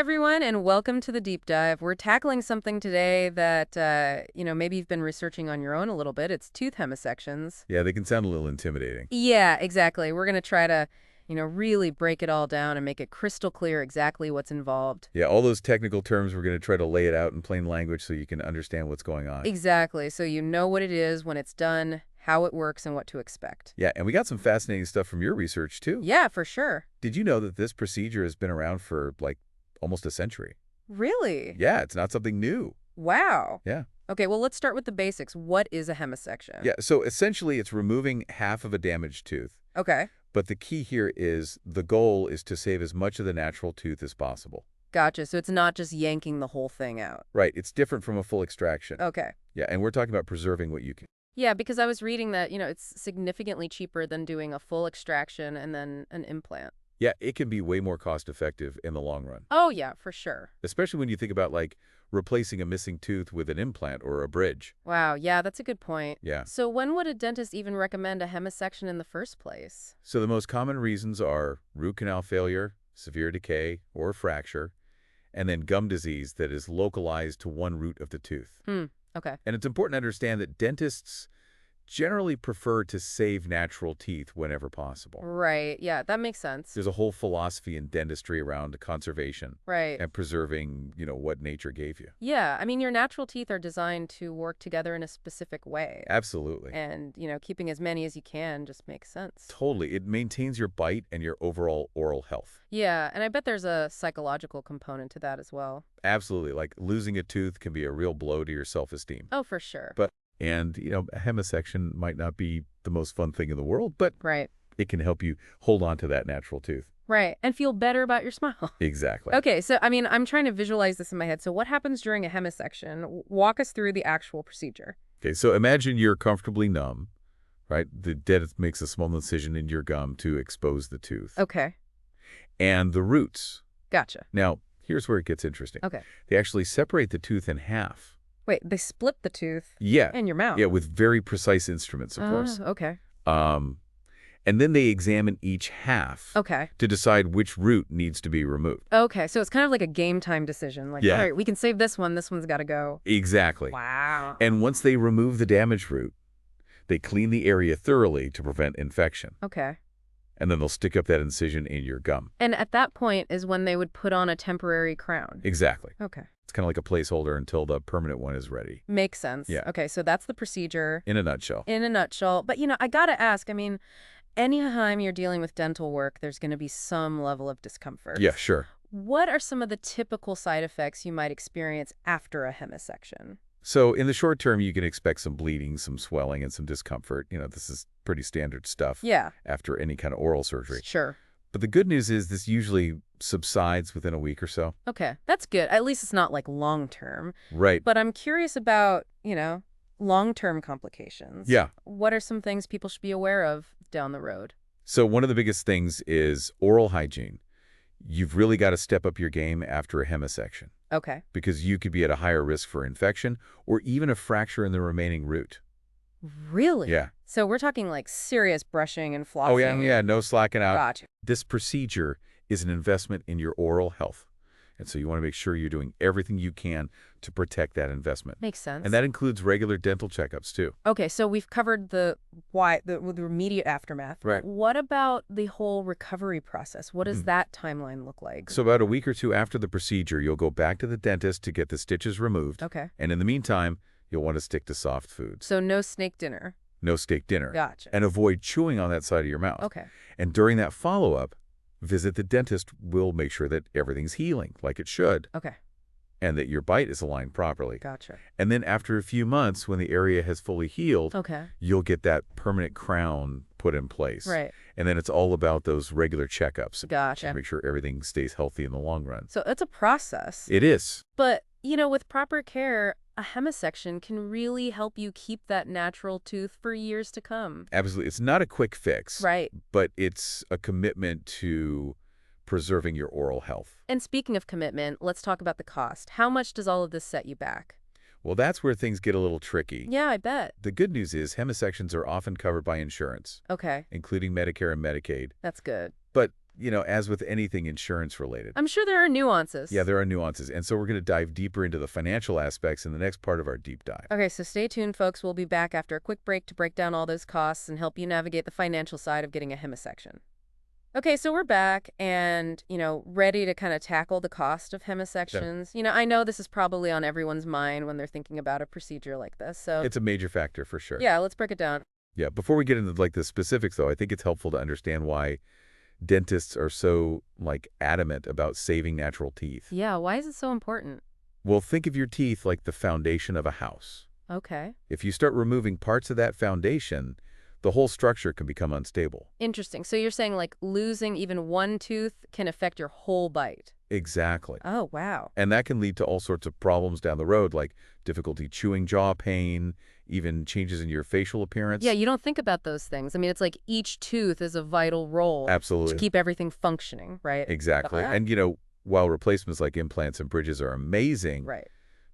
everyone, and welcome to the deep dive. We're tackling something today that, maybe you've been researching on your own a little bit. It's tooth hemisections. Yeah, they can sound a little intimidating. Yeah, exactly. We're going to try to, really break it all down and make it crystal clear exactly what's involved. Yeah, all those technical terms, we're going to try to lay it out in plain language so you can understand what's going on. Exactly. So you know what it is, when it's done, how it works, and what to expect. Yeah, and we got some fascinating stuff from your research, too. Yeah, for sure. Did you know that this procedure has been around for, almost a century? Really? Yeah, it's not something new. Wow. Yeah. Okay, well, let's start with the basics. What is a hemisection? Yeah, so essentially it's removing half of a damaged tooth. Okay. But the key here is the goal is to save as much of the natural tooth as possible. Gotcha. So it's not just yanking the whole thing out. Right, it's different from a full extraction. Okay. Yeah, and we're talking about preserving what you can. Yeah, because I was reading that, it's significantly cheaper than doing a full extraction and then an implant. Yeah, it can be way more cost-effective in the long run. Oh, yeah, for sure. Especially when you think about, replacing a missing tooth with an implant or a bridge. Wow, yeah, that's a good point. Yeah. So when would a dentist even recommend a hemisection in the first place? So the most common reasons are root canal failure, severe decay, or fracture, and then gum disease that is localized to one root of the tooth. Okay. And it's important to understand that dentists generally prefer to save natural teeth whenever possible. Right, yeah, that makes sense. There's a whole philosophy in dentistry around conservation Right. and preserving, what nature gave you. Yeah, I mean, your natural teeth are designed to work together in a specific way. Absolutely. And, keeping as many as you can just makes sense. Totally. It maintains your bite and your overall oral health. Yeah, and I bet there's a psychological component to that as well. Absolutely. Losing a tooth can be a real blow to your self-esteem. Oh, for sure. And, a hemisection might not be the most fun thing in the world, but Right. it can help you hold on to that natural tooth. Right, and feel better about your smile. Exactly. Okay, so, I'm trying to visualize this in my head. So what happens during a hemisection? Walk us through the actual procedure. Okay, so imagine you're comfortably numb, right? The dentist makes a small incision in your gum to expose the tooth. Okay, And the roots. gotcha. Now, here's where it gets interesting. Okay. They actually separate the tooth in half. Wait, they split the tooth Yeah. in your mouth? Yeah, with very precise instruments, of course. Okay. And then they examine each half Okay. to decide which root needs to be removed. Okay, so it's kind of like a game time decision. Like, Yeah. all right, we can save this one's got to go. Exactly. Wow. And once they remove the damaged root, they clean the area thoroughly to prevent infection. Okay. And then they'll stick up that incision in your gum. And at that point is when they would put on a temporary crown. Exactly. Okay. It's kind of like a placeholder until the permanent one is ready. Makes sense. Yeah. Okay, so that's the procedure In a nutshell. in a nutshell. But, I got to ask, anytime you're dealing with dental work, there's going to be some level of discomfort. Yeah, sure. What are some of the typical side effects you might experience after a hemisection? So in the short term, you can expect some bleeding, some swelling, and some discomfort. This is pretty standard stuff Yeah. after any kind of oral surgery. Sure. But the good news is this usually subsides within a week or so. Okay, that's good. At least it's not like long term. Right. But I'm curious about, long-term complications. Yeah. What are some things people should be aware of down the road? So one of the biggest things is oral hygiene. You've really got to step up your game after a hemisection Okay. because you could be at a higher risk for infection or even a fracture in the remaining root. Really? Yeah. So we're talking like serious brushing and flossing. Oh, yeah, no slacking out. Gotcha. This procedure is an investment in your oral health. And so you want to make sure you're doing everything you can to protect that investment. Makes sense. And that includes regular dental checkups, too. Okay, so we've covered the immediate aftermath. Right. What about the whole recovery process? What does that timeline look like? So about a week or two after the procedure, you'll go back to the dentist to get the stitches removed. Okay. And in the meantime, you'll want to stick to soft foods. So no snake dinner. No steak dinner. Gotcha. And avoid chewing on that side of your mouth. Okay. And during that follow-up, visit the dentist will make sure that everything's healing like it should Okay. and that your bite is aligned properly. Gotcha. And then after a few months, when the area has fully healed, Okay. you'll get that permanent crown put in place. Right. And then it's all about those regular checkups Gotcha. to make sure everything stays healthy in the long run. So it's a process. It is. But, with proper care, a hemisection can really help you keep that natural tooth for years to come. Absolutely. It's not a quick fix. Right. But it's a commitment to preserving your oral health. And speaking of commitment, let's talk about the cost. How much does all of this set you back? Well, that's where things get a little tricky. Yeah, I bet. The good news is hemisections are often covered by insurance, Okay, including Medicare and Medicaid. that's good. But as with anything insurance related. I'm sure there are nuances. Yeah, there are nuances. And so we're going to dive deeper into the financial aspects in the next part of our deep dive. Okay, so stay tuned, folks. We'll be back after a quick break to break down all those costs and help you navigate the financial side of getting a hemisection. Okay, so we're back and, ready to kind of tackle the cost of Yeah. hemisections. I know this is probably on everyone's mind when they're thinking about a procedure like this. So, It's a major factor for sure. yeah, let's break it down. Yeah, before we get into the specifics though, I think it's helpful to understand why dentists are so adamant about saving natural teeth. Yeah, why is it so important? Well, think of your teeth like the foundation of a house. Okay. If you start removing parts of that foundation, the whole structure can become unstable. Interesting. So you're saying losing even one tooth can affect your whole bite. Exactly. Oh, wow. And that can lead to all sorts of problems down the road, like difficulty chewing, jaw pain, even changes in your facial appearance. Yeah, you don't think about those things. I mean, it's like each tooth is a vital role to Absolutely. keep everything functioning, right? Exactly. Ah. And, while replacements like implants and bridges are amazing, Right.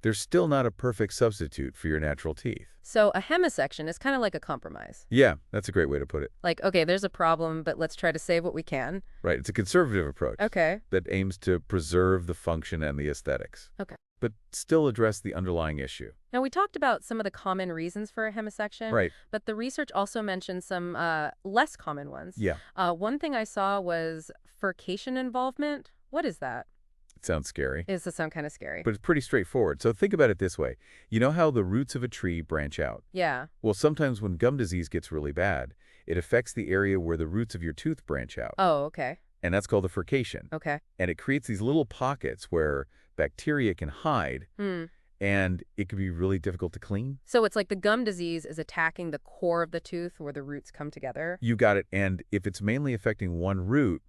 they're still not a perfect substitute for your natural teeth. So a hemisection is kind of like a compromise. Yeah, that's a great way to put it. Okay, there's a problem, but let's try to save what we can. Right. It's a conservative approach Okay. that aims to preserve the function and the aesthetics, Okay. but still address the underlying issue. Now, we talked about some of the common reasons for a hemisection, Right. but the research also mentioned some less common ones. Yeah. One thing I saw was furcation involvement. What is that? It sounds scary, Does this sound kind of scary? but it's pretty straightforward. So think about it this way. You know how the roots of a tree branch out? Yeah. Well, sometimes when gum disease gets really bad, it affects the area where the roots of your tooth branch out. Oh, okay. And that's called the furcation. Okay. And it creates these little pockets where bacteria can hide, Hmm. and it can be really difficult to clean. So it's like the gum disease is attacking the core of the tooth where the roots come together? You got it. And if it's mainly affecting one root,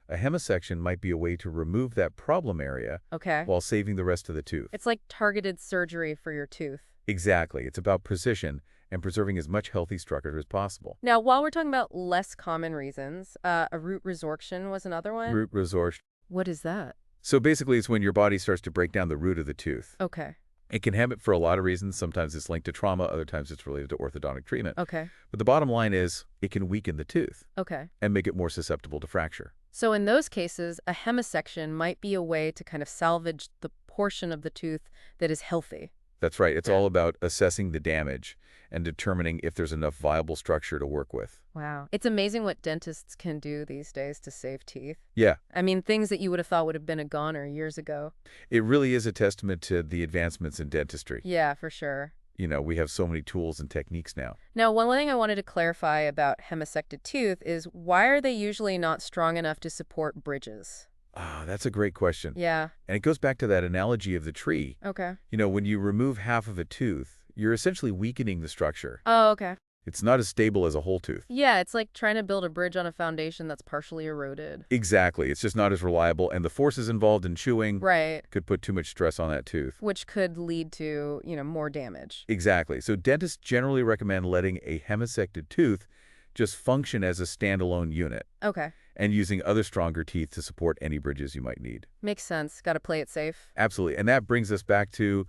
a hemisection might be a way to remove that problem area Okay. while saving the rest of the tooth. It's like targeted surgery for your tooth. Exactly. It's about precision and preserving as much healthy structure as possible. Now, while we're talking about less common reasons, a root resorption was another one. Root resorption. What is that? So basically, it's when your body starts to break down the root of the tooth. Okay. It can happen for a lot of reasons. Sometimes it's linked to trauma. Other times it's related to orthodontic treatment. Okay. But the bottom line is it can weaken the tooth Okay. and make it more susceptible to fracture. So in those cases, a hemisection might be a way to kind of salvage the portion of the tooth that is healthy. That's right. It's Yeah. all about assessing the damage and determining if there's enough viable structure to work with. Wow. It's amazing what dentists can do these days to save teeth. Yeah, I mean, things that you would have thought would have been a goner years ago. it really is a testament to the advancements in dentistry. Yeah, for sure. We have so many tools and techniques now. Now, one thing I wanted to clarify about hemisected tooth is why are they usually not strong enough to support bridges? Ah, that's a great question. Yeah. And it goes back to that analogy of the tree. Okay. When you remove half of a tooth, you're essentially weakening the structure. Oh, okay. It's not as stable as a whole tooth. Yeah, it's like trying to build a bridge on a foundation that's partially eroded. Exactly. It's just not as reliable, and the forces involved in chewing Right. could put too much stress on that tooth. Which could lead to, more damage. Exactly. So dentists generally recommend letting a hemisected tooth just function as a standalone unit Okay. and using other stronger teeth to support any bridges you might need. Makes sense. Got to play it safe. Absolutely. And that brings us back to,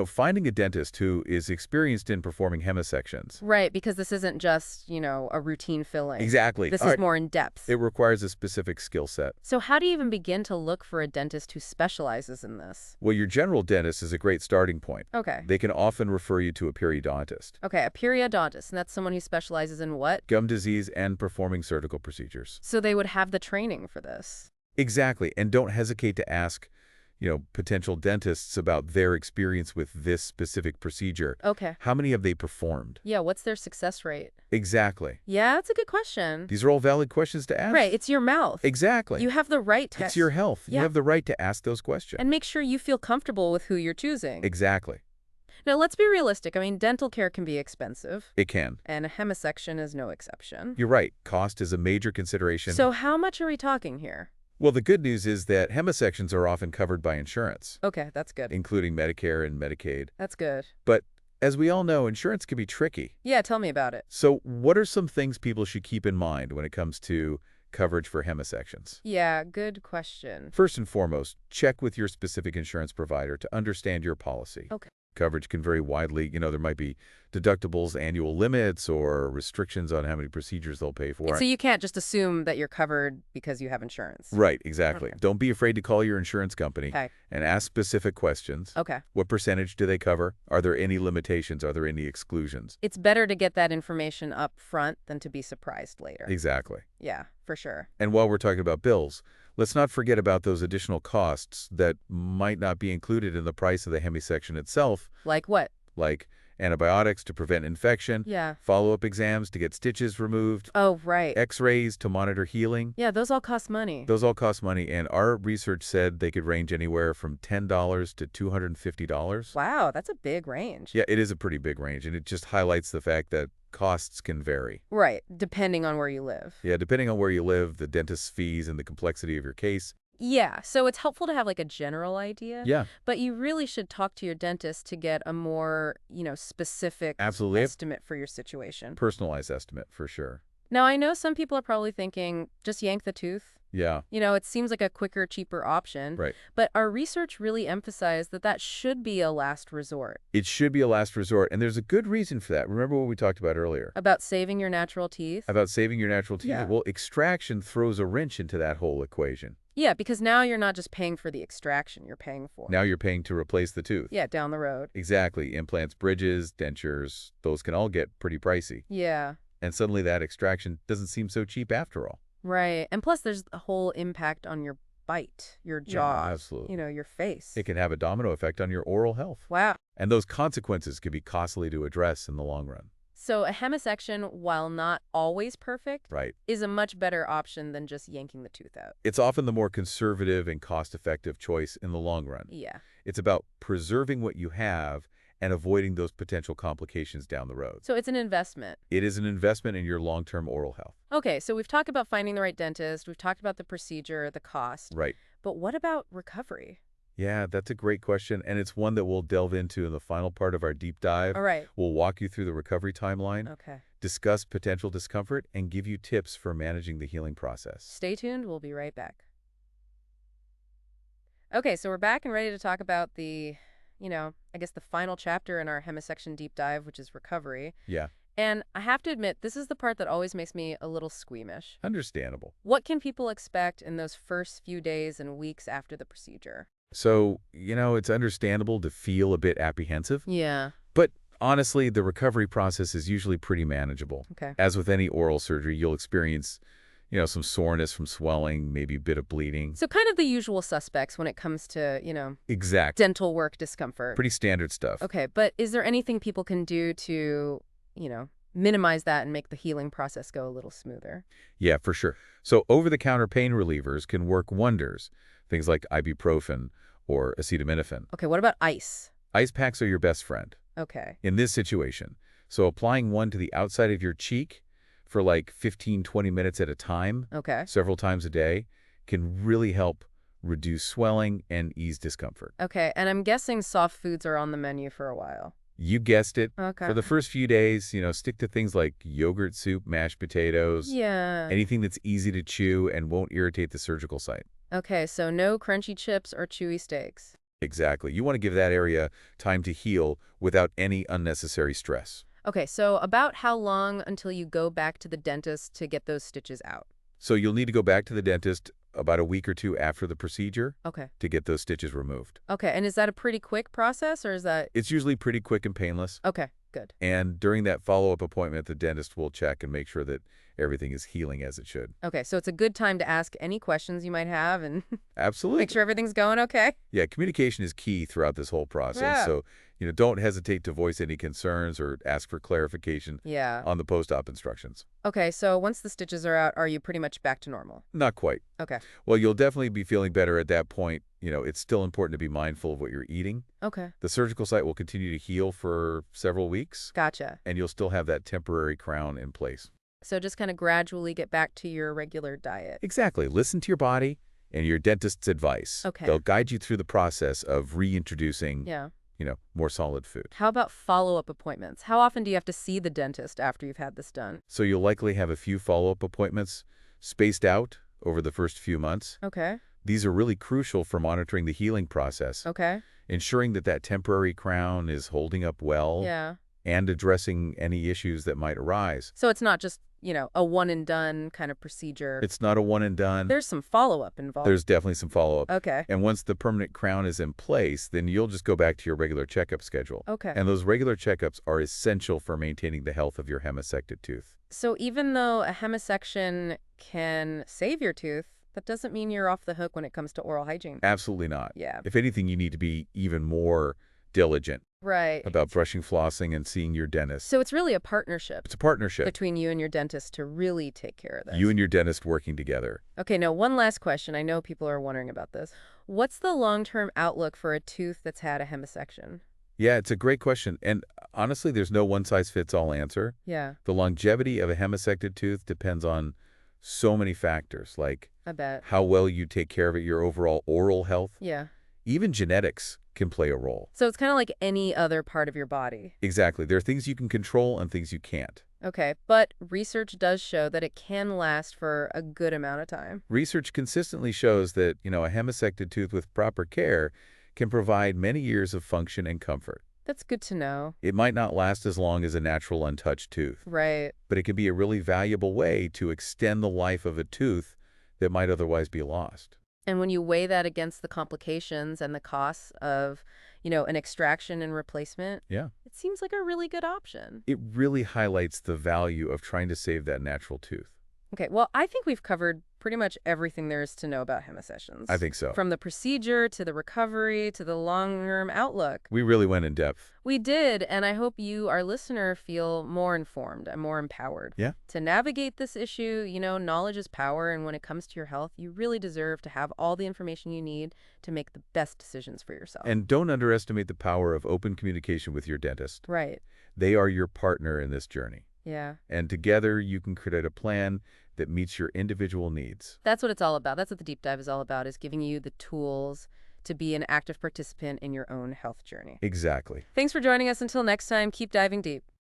finding a dentist who is experienced in performing hemisections. Right, because this isn't just, a routine filling. Exactly. This All is right. more in depth. It requires a specific skill set. So how do you even begin to look for a dentist who specializes in this? Well, your general dentist is a great starting point. Okay. They can often refer you to a periodontist. Okay, a periodontist, and that's someone who specializes in what? Gum disease and performing surgical procedures. So they would have the training for this. Exactly. And don't hesitate to ask, potential dentists about their experience with this specific procedure. Okay. How many have they performed? Yeah, what's their success rate? Exactly. Yeah, that's a good question. These are all valid questions to ask. Right, it's your mouth. Exactly. You have the right to... It's your health. Yeah. You have the right to ask those questions. And make sure you feel comfortable with who you're choosing. Exactly. Now, let's be realistic. I mean, dental care can be expensive, It can. and a hemisection is no exception. You're right. Cost is a major consideration. So how much are we talking here? Well, the good news is that hemisections are often covered by insurance, Okay, that's good. including Medicare and Medicaid. That's good. But as we all know, insurance can be tricky. Yeah, tell me about it. So what are some things people should keep in mind when it comes to coverage for hemisections? Yeah, good question. First and foremost, check with your specific insurance provider to understand your policy. Okay. Coverage can vary widely. There might be deductibles, annual limits, or restrictions on how many procedures they'll pay for. So you can't just assume that you're covered because you have insurance. Right, exactly. Okay. Don't be afraid to call your insurance company Okay. and ask specific questions. Okay. What percentage do they cover? Are there any limitations? Are there any exclusions? It's better to get that information up front than to be surprised later. Exactly. Yeah, for sure. And while we're talking about bills, let's not forget about those additional costs that might not be included in the price of the hemisection itself, Like what? like antibiotics to prevent infection, Yeah. follow-up exams to get stitches removed, Oh, right. X-rays to monitor healing. Yeah, those all cost money. Those all cost money, and our research said they could range anywhere from $10 to $250. Wow, that's a big range. Yeah, it is a pretty big range, and it just highlights the fact that costs can vary. Right, depending on where you live. Yeah, depending on where you live, the dentist's fees, and the complexity of your case. Yeah, so it's helpful to have like a general idea, Yeah, but you really should talk to your dentist to get a more, specific absolutely. estimate for your situation. Personalized estimate, for sure. Now, I know some people are probably thinking, just yank the tooth. Yeah, It seems like a quicker, cheaper option. right. But our research really emphasized that that should be a last resort. It should be a last resort, and there's a good reason for that. Remember what we talked about earlier? About saving your natural teeth? About saving your natural teeth? Yeah. Well, extraction throws a wrench into that whole equation. Yeah, because now you're not just paying for the extraction, you're paying for. Now you're paying to replace the tooth. Yeah, down the road. Exactly. Implants, bridges, dentures, those can all get pretty pricey. Yeah, And suddenly that extraction doesn't seem so cheap after all. right. And plus there's a whole impact on your bite, your jaw, absolutely. your face. It can have a domino effect on your oral health. Wow. And those consequences can be costly to address in the long run. So a hemisection, while not always perfect, Right. is a much better option than just yanking the tooth out. It's often the more conservative and cost-effective choice in the long run. Yeah. It's about preserving what you have and avoiding those potential complications down the road. So it's an investment. It is an investment in your long-term oral health. Okay, so we've talked about finding the right dentist, we've talked about the procedure, the cost, Right. but what about recovery? Yeah, that's a great question, and it's one that we'll delve into in the final part of our deep dive. All right. We'll walk you through the recovery timeline, Okay. discuss potential discomfort, and give you tips for managing the healing process. Stay tuned. We'll be right back. Okay, so we're back and ready to talk about the, I guess the final chapter in our hemisection deep dive, which is recovery. Yeah, And I have to admit, this is the part that always makes me a little squeamish. understandable. What can people expect in those first few days and weeks after the procedure? So, it's understandable to feel a bit apprehensive, Yeah. but honestly, the recovery process is usually pretty manageable. Okay. As with any oral surgery, you'll experience, some soreness from swelling, maybe a bit of bleeding. So kind of the usual suspects when it comes to, Exact. dental work discomfort. Pretty standard stuff. Okay, but is there anything people can do to, minimize that and make the healing process go a little smoother? Yeah, for sure. So over-the-counter pain relievers can work wonders. Things like ibuprofen or acetaminophen. Okay, what about ice? Ice packs are your best friend Okay. in this situation. So applying one to the outside of your cheek for like 15, 20 minutes at a time, Okay. several times a day, can really help reduce swelling and ease discomfort. Okay, and I'm guessing soft foods are on the menu for a while. You guessed it. Okay. For the first few days, stick to things like yogurt soup, mashed potatoes, Yeah. anything that's easy to chew and won't irritate the surgical site. Okay, so no crunchy chips or chewy steaks. Exactly. You want to give that area time to heal without any unnecessary stress. Okay, so about how long until you go back to the dentist to get those stitches out? So you'll need to go back to the dentist about a week or two after the procedure Okay. to get those stitches removed. Okay, and is that a pretty quick process or is that... It's usually pretty quick and painless. Okay, good. And during that follow-up appointment, the dentist will check and make sure that everything is healing as it should. Okay, so it's a good time to ask any questions you might have and Absolutely. make sure everything's going okay. Yeah, communication is key throughout this whole process. Yeah. So, don't hesitate to voice any concerns or ask for clarification Yeah. on the post-op instructions. Okay, so once the stitches are out, are you pretty much back to normal? Not quite. Okay. Well, you'll definitely be feeling better at that point. It's still important to be mindful of what you're eating. Okay. The surgical site will continue to heal for several weeks, Gotcha. and you'll still have that temporary crown in place. So just kind of gradually get back to your regular diet. Exactly. Listen to your body and your dentist's advice. Okay. They'll guide you through the process of reintroducing, Yeah. more solid food. How about follow-up appointments? How often do you have to see the dentist after you've had this done? So you'll likely have a few follow-up appointments spaced out over the first few months. Okay. These are really crucial for monitoring the healing process, Okay. ensuring that that temporary crown is holding up well, Yeah. and addressing any issues that might arise. So it's not just, a one and done kind of procedure. It's not a one and done. There's some follow-up involved. There's definitely some follow-up. Okay. And once the permanent crown is in place, then you'll just go back to your regular checkup schedule. Okay. And those regular checkups are essential for maintaining the health of your hemisected tooth. So even though a hemisection can save your tooth, that doesn't mean you're off the hook when it comes to oral hygiene. Absolutely not. Yeah. If anything, you need to be even more diligent Right. about brushing, flossing, and seeing your dentist. So it's really a partnership It's a partnership. between you and your dentist to really take care of this. You and your dentist working together. Okay, now one last question. I know people are wondering about this. What's the long-term outlook for a tooth that's had a hemisection? Yeah, it's a great question. And honestly, there's no one-size-fits-all answer. Yeah, The longevity of a hemisected tooth depends on so many factors, like I bet. how well you take care of it, your overall oral health. Yeah. Even genetics can play a role. So it's kind of like any other part of your body. Exactly. There are things you can control and things you can't. Okay, but research does show that it can last for a good amount of time. Research consistently shows that, a hemisected tooth with proper care can provide many years of function and comfort. That's good to know. It might not last as long as a natural untouched tooth, Right. but it can be a really valuable way to extend the life of a tooth that might otherwise be lost. And when you weigh that against the complications and the costs of, an extraction and replacement, Yeah. it seems like a really good option. It really highlights the value of trying to save that natural tooth. Okay, well, I think we've covered pretty much everything there is to know about hemicessions. I think so. From the procedure to the recovery to the long-term outlook. We really went in depth. We did, and I hope you, our listener, feel more informed and more empowered. Yeah. To navigate this issue, knowledge is power, and when it comes to your health, you really deserve to have all the information you need to make the best decisions for yourself. And don't underestimate the power of open communication with your dentist. Right. They are your partner in this journey. Yeah. And together you can create a plan that meets your individual needs. That's what it's all about. That's what the deep dive is all about, is giving you the tools to be an active participant in your own health journey. Exactly. Thanks for joining us. Until next time, keep diving deep.